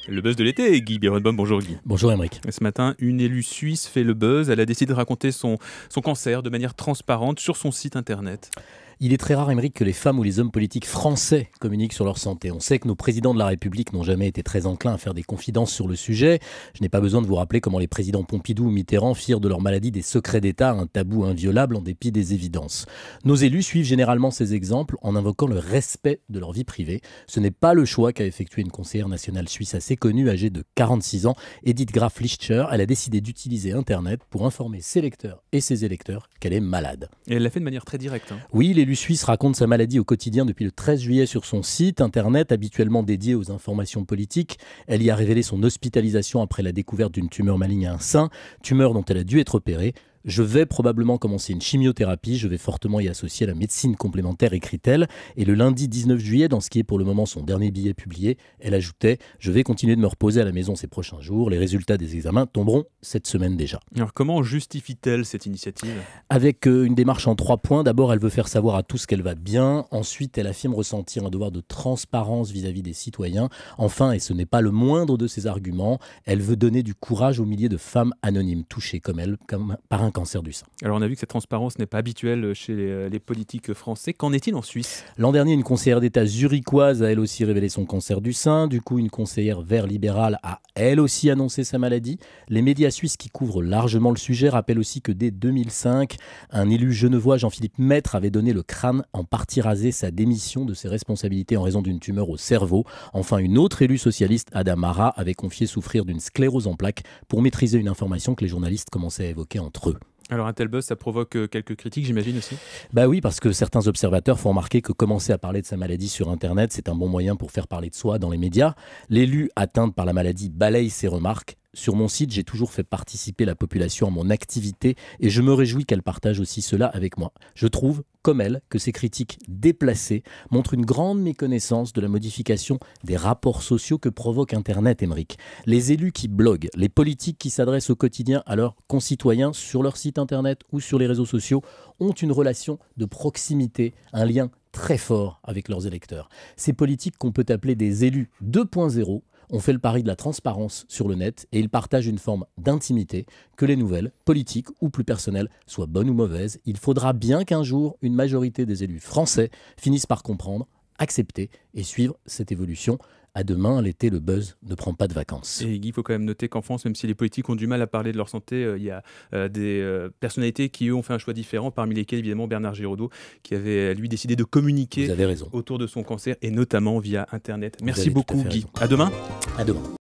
Le buzz de l'été, Guy Bironbaum, bonjour Guy. Bonjour Aymeric. Ce matin, une élue suisse fait le buzz. Elle a décidé de raconter son cancer de manière transparente sur son site internet. Il est très rare, Aymeric, que les femmes ou les hommes politiques français communiquent sur leur santé. On sait que nos présidents de la République n'ont jamais été très enclins à faire des confidences sur le sujet. Je n'ai pas besoin de vous rappeler comment les présidents Pompidou ou Mitterrand firent de leur maladie des secrets d'État, un tabou inviolable en dépit des évidences. Nos élus suivent généralement ces exemples en invoquant le respect de leur vie privée. Ce n'est pas le choix qu'a effectué une conseillère nationale suisse assez connue, âgée de 46 ans, Edith Graf-Lichter. Elle a décidé d'utiliser Internet pour informer ses lecteurs et ses électeurs qu'elle est malade. Et elle l'a fait de manière très directe. Oui, l'élu suisse raconte sa maladie au quotidien depuis le 13 juillet sur son site internet, habituellement dédié aux informations politiques. Elle y a révélé son hospitalisation après la découverte d'une tumeur maligne à un sein, tumeur dont elle a dû être opérée. Je vais probablement commencer une chimiothérapie, je vais fortement y associer la médecine complémentaire, écrit-elle. Et le lundi 19 juillet, dans ce qui est pour le moment son dernier billet publié, elle ajoutait « Je vais continuer de me reposer à la maison ces prochains jours, les résultats des examens tomberont cette semaine déjà ». Alors comment justifie-t-elle cette initiative ? Avec une démarche en 3 points. D'abord, elle veut faire savoir à tous qu'elle va bien. Ensuite, elle affirme ressentir un devoir de transparence vis-à-vis des citoyens. Enfin, et ce n'est pas le moindre de ses arguments, elle veut donner du courage aux milliers de femmes anonymes touchées comme elle, par un cancer du sein. Alors on a vu que cette transparence n'est pas habituelle chez les politiques français. Qu'en est-il en Suisse ? L'an dernier, une conseillère d'État zurichoise a elle aussi révélé son cancer du sein. Du coup, une conseillère vert libérale a elle aussi annoncé sa maladie. Les médias suisses qui couvrent largement le sujet rappellent aussi que dès 2005, un élu genevois, Jean-Philippe Maître, avait donné le crâne en partie rasé, sa démission de ses responsabilités en raison d'une tumeur au cerveau. Enfin, une autre élue socialiste, Ada Mara, avait confié souffrir d'une sclérose en plaques pour maîtriser une information que les journalistes commençaient à évoquer entre eux. Alors un tel buzz, ça provoque quelques critiques, j'imagine aussi ? Bah oui, parce que certains observateurs font remarquer que commencer à parler de sa maladie sur Internet, c'est un bon moyen pour faire parler de soi dans les médias. L'élu atteinte par la maladie balaye ses remarques. Sur mon site, j'ai toujours fait participer la population à mon activité et je me réjouis qu'elle partage aussi cela avec moi. Je trouve, comme elle, que ces critiques déplacées montrent une grande méconnaissance de la modification des rapports sociaux que provoque Internet, Aymeric. Les élus qui bloguent, les politiques qui s'adressent au quotidien à leurs concitoyens sur leur site Internet ou sur les réseaux sociaux ont une relation de proximité, un lien très fort avec leurs électeurs. Ces politiques qu'on peut appeler des élus 2.0 ont fait le pari de la transparence sur le net et ils partagent une forme d'intimité, que les nouvelles, politiques ou plus personnelles, soient bonnes ou mauvaises. Il faudra bien qu'un jour, une majorité des élus français finissent par comprendre, accepter et suivre cette évolution. À demain, l'été, le buzz ne prend pas de vacances. Et Guy, il faut quand même noter qu'en France, même si les politiques ont du mal à parler de leur santé, il y a des personnalités qui, eux, ont fait un choix différent, parmi lesquels, évidemment, Bernard Giraudot, qui avait, lui, décidé de communiquer Vous avez raison. autour de son cancer, et notamment via Internet. Merci beaucoup, Guy. À demain. À demain.